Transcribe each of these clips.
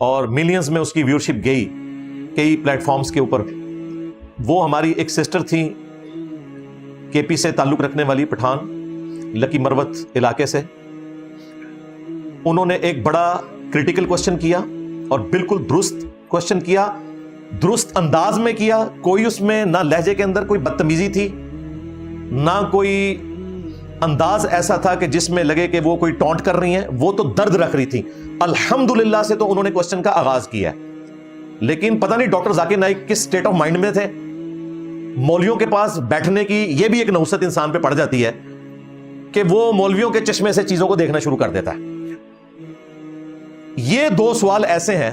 اور ملینز میں اس کی ویورشپ گئی کئی پلیٹ فارمز کے اوپر. وہ ہماری ایک سسٹر تھیں کے پی سے تعلق رکھنے والی, پٹھان لکی مروت علاقے سے. انہوں نے ایک بڑا کریٹیکل کوشچن کیا اور بالکل درست کوشچن کیا, درست انداز میں کیا. کوئی اس میں نہ لہجے کے اندر کوئی بدتمیزی تھی, نہ کوئی انداز ایسا تھا کہ جس میں لگے کہ وہ کوئی ٹونٹ کر رہی ہیں. وہ تو درد رکھ رہی تھی. الحمدللہ سے تو انہوں نے کوشچن کا آغاز کیا ہے. لیکن پتہ نہیں ڈاکٹر ذاکر نائک کس سٹیٹ آف مائنڈ میں تھے. مولویوں کے پاس بیٹھنے کی یہ بھی ایک نحوست انسان پہ پڑ جاتی ہے کہ وہ مولویوں کے چشمے سے چیزوں کو دیکھنا شروع کر دیتا ہے. یہ دو سوال ایسے ہیں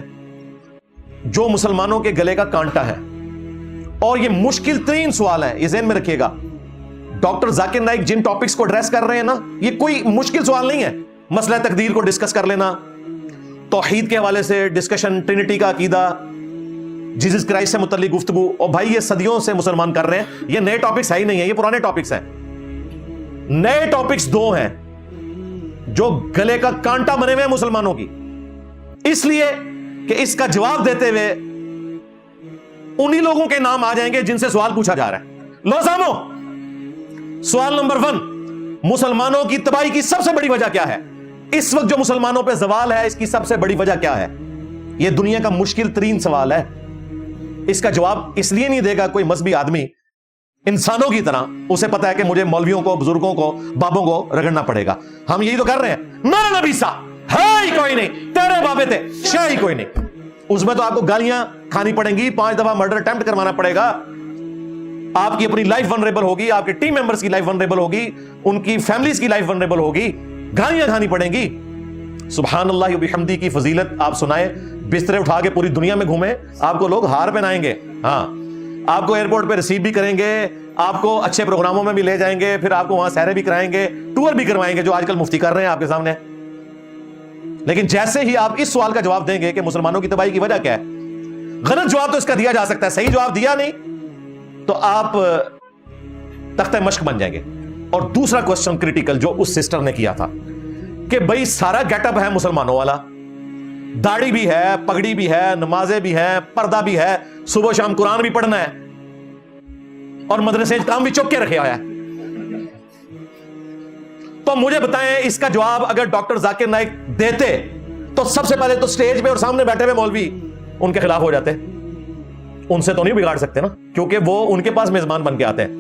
جو مسلمانوں کے گلے کا کانٹا ہے, اور یہ مشکل ترین سوال ہے, یہ ذہن میں رکھیے گا. ڈاکٹر ذاکر نائک جن ٹاپکس کو ایڈریس کر رہے ہیں نا, یہ کوئی مشکل سوال نہیں ہے. مسئلہ تقدیر کو ڈسکس کر لینا, توحید کے حوالے سے ڈسکشن, ٹرینٹی کا عقیدہ, جیزس کرائسٹ سے متعلق گفتگو. اور بھائی یہ صدیوں سے مسلمان کر رہے ہیں, یہ نئے ٹاپکس ہے ہی نہیں ہے, یہ پرانے ٹاپکس ہیں. نئے ٹاپکس دو ہیں جو گلے کا کانٹا بنے ہوئے ہیں مسلمانوں کی, اس لیے کہ اس کا جواب دیتے ہوئے انہی لوگوں کے نام آ جائیں گے جن سے سوال پوچھا جا رہا ہے. لو سامو, سوال نمبر 1, مسلمانوں کی تباہی کی سب سے بڑی وجہ کیا ہے؟ اس وقت جو مسلمانوں پہ زوال ہے اس کی سب سے بڑی وجہ کیا ہے؟ یہ دنیا کا مشکل ترین سوال ہے. اس کا جواب اس لیے نہیں دے گا کوئی مذہبی آدمی انسانوں کی طرح. اسے پتا ہے کہ مجھے مولویوں کو, بزرگوں کو, بابوں کو رگڑنا پڑے گا. ہم یہی تو کر رہے ہیں. میرا نبی سا ہے ہی کوئی نہیں, تیرے بابے تھے شاہ ہی کوئی نہیں. اس میں تو آپ کو گالیاں کھانی پڑیں گی, 5 دفعہ مرڈر اٹیمپٹ کروانا پڑے گا. آپ کی اپنی لائف ونریبل ہوگی, آپ کے ٹیم ممبرز کی لائف ونریبل ہوگی, ان کی فیملیز کی لائف ونریبل ہوگی, گالیاں کھانی پڑیں گی. سبحان اللہ و بحمدی کی فضیلت آپ سنائیں, بسترے اٹھا کے پوری دنیا میں گھومیں, آپ کو لوگ ہار پہنائیں گے. ہاں, آپ کو ایئرپورٹ پہ ریسیو بھی کریں گے, آپ کو اچھے پروگراموں میں بھی لے جائیں گے, پھر آپ کو وہاں سیرے بھی کرائیں گے, ٹور بھی کروائیں گے, جو آج کل مفتی کر رہے ہیں آپ کے سامنے. لیکن جیسے ہی آپ اس سوال کا جواب دیں گے کہ مسلمانوں کی تباہی کی وجہ کیا ہے, غلط جواب تو اس کا دیا جا سکتا ہے, صحیح جواب دیا نہیں تو آپ تختہ مشق بن جائیں گے. اور دوسرا کوشچن کریٹیکل جو اس سسٹر نے کیا تھا کہ بھئی سارا گیٹ اپ ہے مسلمانوں والا, داڑھی بھی ہے, پگڑی بھی ہے, نمازیں بھی ہیں, پردہ بھی ہے, صبح شام قرآن بھی پڑھنا ہے, اور مدرسے کام بھی چوک کے رکھے ہوا ہے. تو مجھے بتائیں اس کا جواب اگر ڈاکٹر ذاکر نائک دیتے تو سب سے پہلے تو سٹیج پہ اور سامنے بیٹھے ہوئے مولوی ان کے خلاف ہو جاتے. ان سے تو نہیں بگاڑ سکتے نا, کیونکہ وہ ان کے پاس میزبان بن کے آتے ہیں.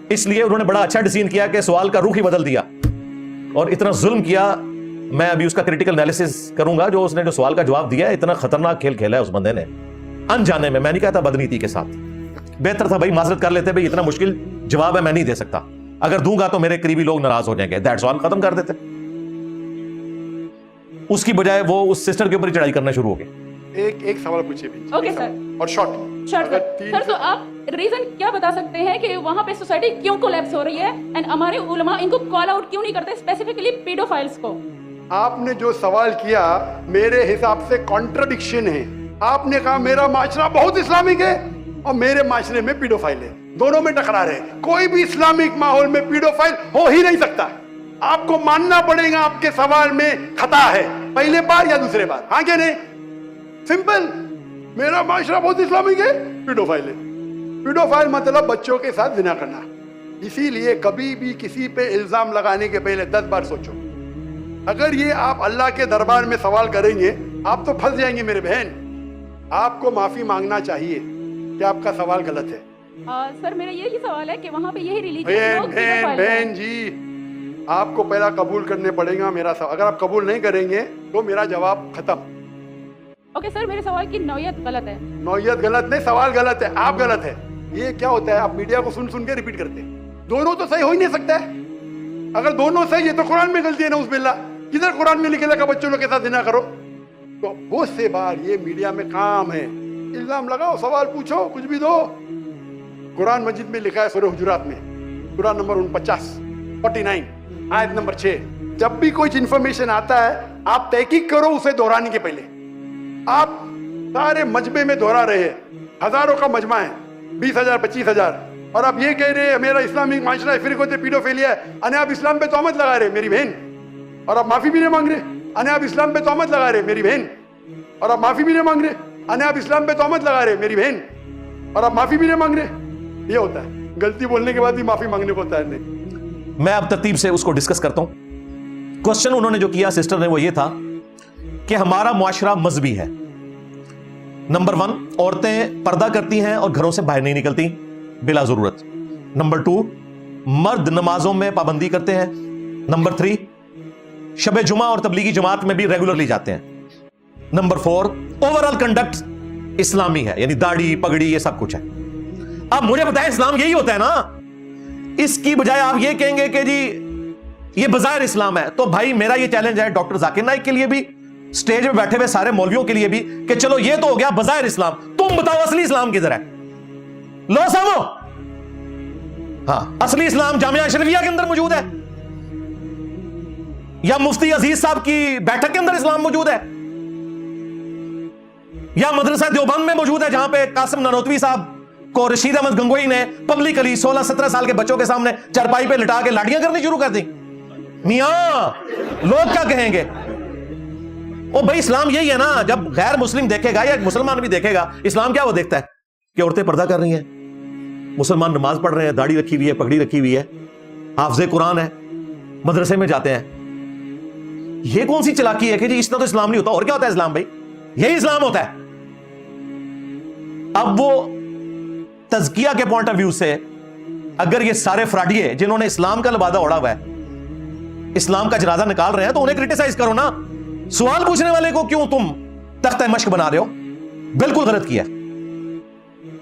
اس لیے انہوں نے بڑا اچھا ڈیسیژن کیا کہ سوال کا رخ ہی بدل دیا اور اتنا ظلم کیا. میں ابھی اس کا کریٹیکل انالیسس کروں گا. جو اس نے جو سوال کا جواب دیا ہے, اتنا خطرناک کھیل کھیلا ہے اس بندے نے انجانے میں. میں نہیں کہتا بدنیتی کے ساتھ, بہتر تھا بھائی معذرت کر لیتے, بھائی اتنا مشکل جواب ہے میں نہیں دے سکتا, اگر دوں گا تو میرے قریبی لوگ ناراض ہو جائیں گے, دیٹس آل, ختم کر دیتے. اس کی بجائے وہ اس سسٹر کے اوپر ہی چڑھائی کرنا شروع ہو گئے. ایک سوال پوچھیے بھی. Okay sir. اور شارٹ سر, تو آپ ریزن کیا بتا سکتے ہیں کہ وہاں پہ سوسائٹی کیوں کولیپس ہو رہی ہے, اینڈ ہمارے علماء ان کو کال آؤٹ کیوں نہیں کرتے, اسپیسیفکلی پیڈوفائلز کو؟ آپ نے جو سوال کیا میرے حساب سے کانٹرڈکشن ہے. آپ نے کہا میرا معاشرہ بہت اسلامک ہے اور میرے معاشرے میں پیڈوفائل ہے, دونوں میں ٹکرار ہے. کوئی بھی اسلامک ماحول میں پیڈوفائل ہو ہی نہیں سکتا. آپ کو ماننا پڑے گا آپ کے سوال میں خطا ہے, پہلے بار یا دوسرے بار, ہاں کہ نہیں؟ سمپل. میرا معاشرہ بہت اسلامک ہے, پیڈوفائل ہے. پیڈوفائل مطلب بچوں کے ساتھ زنا کرنا. اسی لیے کبھی بھی کسی پہ الزام لگانے کے پہلے 10 بار سوچو. اگر یہ آپ اللہ کے دربار میں سوال کریں گے آپ تو پھنس جائیں گے میرے بہن. آپ کو معافی مانگنا چاہیے کہ آپ کا سوال غلط ہے. سر میرا یہی سوال ہے کہ وہاں پہ یہی ریلیجن بہن جی, آپ کو پہلا قبول کرنے پڑے گا میرا سوال. اگر آپ قبول نہیں کریں گے تو میرا جواب ختم. اوکے سر, میرے سوال کی نوعیت غلط ہے. نوعیت غلط نہیں, سوال غلط ہے, آپ غلط ہے. یہ کیا ہوتا ہے, آپ میڈیا کو سن کے ریپیٹ کرتے ہیں. دونوں تو صحیح ہو ہی نہیں سکتا ہے. اگر دونوں صحیح ہے تو قرآن میں غلطی ہے, نعوذ باللہ. کدھر قرآن میں لکھے لگا بچوں لوگ کے ساتھ زنا کرو؟ تو بہت سے بار یہ میڈیا میں کام ہے, الزام لگاؤ, سوال پوچھو, کچھ بھی دو. قرآن مجید میں لکھا ہے سورہ حجرات میں, سورہ نمبر 49 آیت نمبر 6, جب بھی کوئی انفارمیشن آتا ہے آپ تحقیق کرو اسے دہرانے کے پہلے. آپ سارے مجمع میں دہرا رہے ہیں, ہزاروں کا مجمع ہے, 20,000 25,000, اور آپ یہ کہہ رہے ہیں میرا اسلامک معاشرہ فرقت پیڈوفیلیا ہے, اور آپ اسلام پہ تہمت لگا رہے میری بہن, اور آپ معافی بھی نہیں مانگ رہے. अने आप इस्लाम पे तोहमत लगा रहे मेरी बहन, और आप माफी भी नहीं मांग रहे। अने आप इस्लाम पे तोहमत लगा रहे मेरी बहन, और आप माफी भी नहीं मांग रहे। ये होता है, गलती बोलने के बाद भी माफी मांगने को तैयार नहीं। मैं अब तरतीब से उसको डिस्कस करता हूं। क्वेश्चन उन्होंने जो किया सिस्टर ने वो ये था कि हमारा मुआशरा मजहबी है। नंबर 1, औरतें पर्दा करती हैं और घरों से बाहर नहीं निकलती बिला जरूरत। नंबर 2, मर्द नमाजों में पाबंदी करते हैं। नंबर 3, शबे जुमा और तबलीगी जमात में भी रेगुलरली जाते हैं। नंबर 4, ओवरऑल कंडक्ट इस्लामी है, यानी दाढ़ी पगड़ी ये सब कुछ है। अब मुझे बताएं, इस्लाम यही होता है ना? इसकी बजाय आप ये कहेंगे कि जी ये बजायर इस्लाम है। तो भाई मेरा ये चैलेंज है डॉक्टर जाकिर नाइक के लिए भी, स्टेज में बैठे हुए सारे मौलवियों के लिए भी, कि चलो ये तो हो गया बजायर इस्लाम, तुम बताओ असली इस्लाम किधर है? लो समो। हाँ, असली इस्लाम जामिया अशरफिया के अंदर मौजूद है या मुफ्ती अजीज साहब की बैठक के अंदर इस्लाम मौजूद है, या मदरसा देवबंद में मौजूद है जहां पे कासिम नानोतवी साहब को रशीद अहमद गंगोई ने पब्लिकली 16-17 साल के बच्चों के सामने चारपाई पे लिटा के लाड़ियां करनी शुरू कर दी। मियां लोग क्या कहेंगे? ओ भाई इस्लाम यही है ना। जब गैर मुस्लिम देखेगा या मुसलमान भी देखेगा, इस्लाम क्या वो देखता है कि औरतें पर्दा कर रही हैं, मुसलमान नमाज पढ़ रहे हैं, दाढ़ी रखी हुई है, पगड़ी रखी हुई है, हाफिज़े कुरान है, मदरसे में जाते हैं। ये कौन सी चालाकी है कि जी इसना तो इस्लाम नहीं होता? और क्या होता है इस्लाम? भाई यही इस्लाम होता है। अब वो तज़किया के पॉइंट ऑफ व्यू से अगर ये सारे फ्रॉडिये जिन्होंने इस्लाम का लबादा ओढ़ा हुआ है इस्लाम का जनाजा निकाल रहे हैं, तो उन्हें क्रिटिसाइज करो ना। सवाल पूछने वाले को क्यों तुम तख्त मश्क बना रहे हो? बिल्कुल गलत किया।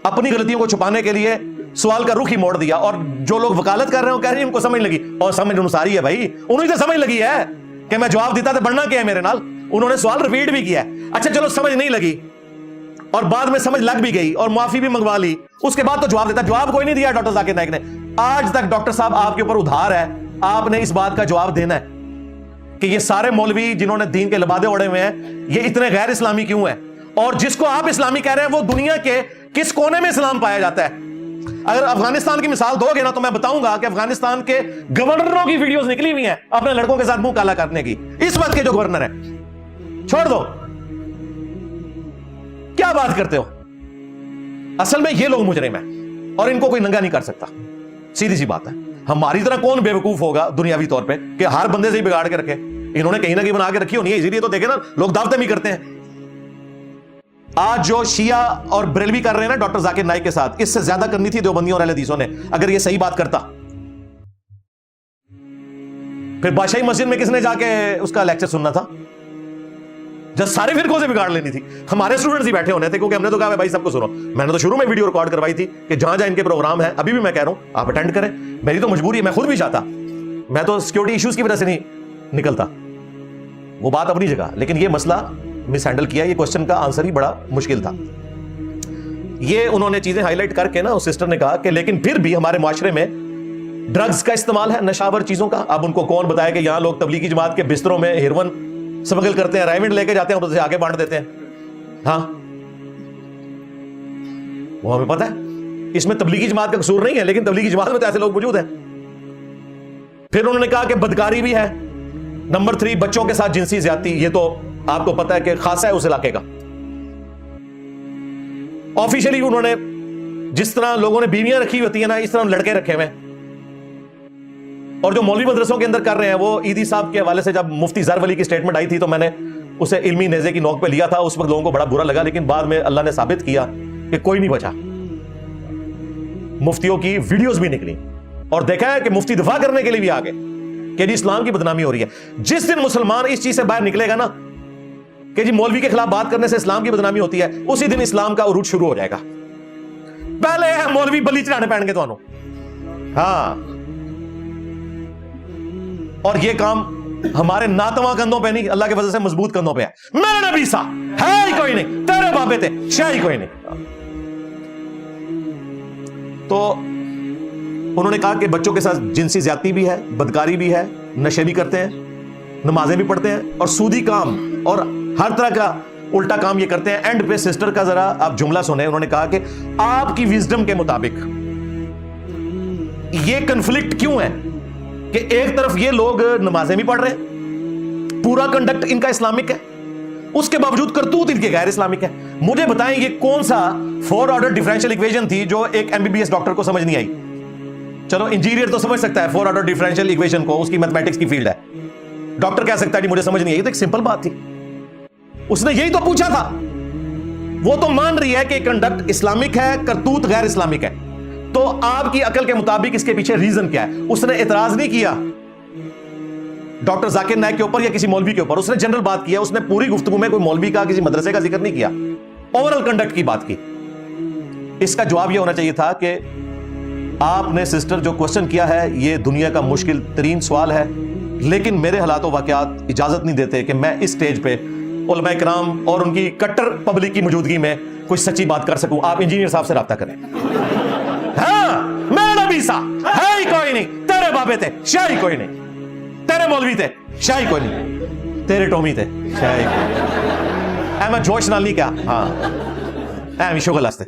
अपनी गलतियों को छुपाने के लिए सवाल का रुख ही मोड़ दिया। और जो लोग वकालत कर रहे हो कह रहे हैं उनको समझ लगी, और समझ अनुसारी है भाई, उन्हें तो समझ लगी है कि मैं जवाब देता तो बढ़ना क्या है मेरे नाल। उन्होंने सवाल रिपीट भी किया। अच्छा चलो समझ नहीं लगी और बाद में समझ लग भी गई और माफी भी मंगवा ली, उसके बाद तो जवाब देता। जवाब कोई नहीं दिया डॉक्टर जाकिर नाइक ने आज तक। डॉक्टर साहब आपके ऊपर उधार है, आपने इस बात का जवाब देना है कि ये सारे मौलवी जिन्होंने दीन के लबादे ओढ़े हुए हैं ये इतने गैर इस्लामी क्यों हैं, और जिसको आप इस्लामी कह रहे हैं वो दुनिया के किस कोने में इस्लाम पाया जाता है। अगर अफगानिस्तान की मिसाल दोगे ना तो मैं बताऊंगा कि अफगानिस्तान के गवर्नरों की वीडियोस निकली हुई हैं अपने लड़कों के साथ मुंह काला करने की। इस वक्त के जो गवर्नर है, छोड़ दो, क्या बात करते हो? असल में ये लोग मुजरिम हैं और इनको कोई नंगा नहीं कर सकता। सीधी सी बात है। हमारी तरह कौन बेवकूफ होगा दुनियावी तौर पे कि हर बंदे से ही बिगाड़ के रखे? इन्होंने कहीं ना कहीं बना के रखी होनी है, इसीलिए तो देखे ना लोग दावतें भी करते हैं। आज जो शिया और बरेलवी कर रहे हैं ना डॉक्टर जाकिर नाइक के साथ, इससे ज्यादा करनी थी देवबंदियों और अहले हदीसों ने, अगर ये सही बात करता। फिर बादशाही मस्जिद में किसने जाके उसका लेक्चर सुनना था जब सारे फिरकों से बिगाड़ लेनी थी? हमारे स्टूडेंट्स ही बैठे होने थे, क्योंकि हमने तो कहा भाई सबको सुनो। मैंने तो शुरू में वीडियो रिकॉर्ड करवाई थी कि जहां जहां इनके प्रोग्राम है, अभी भी मैं कह रहा हूं आप अटेंड करें। मेरी तो मजबूरी है, मैं खुद भी चाहता, मैं तो सिक्योरिटी इश्यूज की वजह से नहीं निकलता, वो बात अपनी जगह। लेकिन ये मसला मिस हैंडल किया, ये क्वेश्चन का आंसर ही बड़ा मुश्किल था। ये उन्होंने चीजें हाईलाइट करके ना उस सिस्टर ने कहा कि लेकिन फिर भी हमारे माशरे में ड्रग्स का इस्तेमाल है, नशावर चीजों का। अब उनको कौन बताया कि यहां लोग तबलीगी जमात के बिस्तरों में हेरोइन स्मगल करते हैं, राइवेंट लेके जाते हैं और उसे आगे बांट देते हैं। हाँ वो हमें पता है, इसमें तबलीगी जमात का कसूर नहीं है, लेकिन तबलीगी जमात में तो ऐसे लोग मौजूद हैं। फिर उन्होंने कहा कि बदकारी भी है। नंबर 3, बच्चों के साथ जिनसी ज्यादती, ये तो आपको पता है कि खासा है उस इलाके का। ऑफिशियली उन्होंने जिस तरह लोगों ने बीवियां रखी होती है ना, इस तरह लड़के रखे हुए। और जो मौलवी मदरसों के अंदर कर रहे हैं, वो ईदी साहब के हवाले से जब मुफ्ती ज़र वली की स्टेटमेंट आई थी तो मैंने उसे इल्मी नेज़े की नोक पे लिया था। उस वक्त लोगों को बड़ा बुरा लगा, लेकिन बाद में अल्लाह ने साबित किया कि कोई नहीं बचा। मुफ्तियों की वीडियोस भी निकली और देखा है कि मुफ्ती दफा करने के लिए भी आ गए कि जी इस्लाम की बदनामी हो रही है। जिस दिन मुसलमान इस चीज से बाहर निकलेगा ना कि जी मौलवी के खिलाफ बात करने से इस्लाम की बदनामी होती है, उसी दिन इस्लाम का उरूज शुरू हो जाएगा। पहले है मौलवी बली चढ़ाने पैणगे तो हाँ, और ये काम हमारे नातवा कंधों पे नहीं, अल्लाह के वजह से मजबूत कंधों पे है। मेरे नबी सा है ही कोई नहीं, तेरे बाबे थे शाह ही कोई नहीं। तो उन्होंने कहा कि बच्चों के साथ जिनसी ज्यादती भी है, बदकारी भी है, नशे भी करते हैं, नमाजें भी पढ़ते हैं और सूदी काम और हर तरह का उल्टा काम ये करते हैं। एंड पे सिस्टर का जरा आप जुमला सुने। उन्होंने कहा कि आपकी विजडम के मुताबिक ये कन्फ्लिक्ट क्यों है कि एक तरफ ये लोग नमाजें भी पढ़ रहे हैं, पूरा कंडक्ट इनका इस्लामिक है, उसके बावजूद करतूत इनके गैर इस्लामिक है। मुझे बताएं ये कौन सा 4 ऑर्डर डिफरेंशियल इक्वेशन थी जो एक एमबीबीएस डॉक्टर को समझ नहीं आई? चलो इंजीनियर तो समझ सकता है 4 ऑर्डर डिफरेंशियल इक्वेशन को, उसकी मैथमेटिक्स की फील्ड है। डॉक्टर कह सकता है मुझे समझ नहीं आई, तो एक सिंपल बात थी, उसने यही तो पूछा था। वो तो मान रही है कि कंडक्ट इस्लामिक है, करतूत गैर इस्लामिक है, तो आपकी अकल के मुताबिक इसके पीछे रीजन क्या है? उसने एतराज नहीं किया डॉक्टर जाकिर नाइक के ऊपर या किसी मौलवी के ऊपर, उसने जनरल बात किया। उसने पूरी गुफ्तगू में कोई मौलवी का, किसी मदरसे का जिक्र नहीं किया, ओवरऑल कंडक्ट की बात की। इसका जवाब यह होना चाहिए था कि आपने सिस्टर जो क्वेश्चन किया है ये दुनिया का मुश्किल तरीन सवाल है, लेकिन मेरे हालात व वाक़यात इजाजत नहीं देते कि मैं इस स्टेज पे उलमा इकराम और उनकी कट्टर पब्लिक की मौजूदगी में कोई सच्ची बात कर सकूं। आप इंजीनियर साहब से राब्ता करें। हाँ, मैं नबी सा है ही कोई नहीं, तेरे बाबे थे शाही कोई नहीं, तेरे मौलवी थे शाही कोई नहीं, तेरे टोमी थे शाही कोई नहीं। मैं जोश नाल नहीं क्या? हाँ, मैं शुगल हस्ते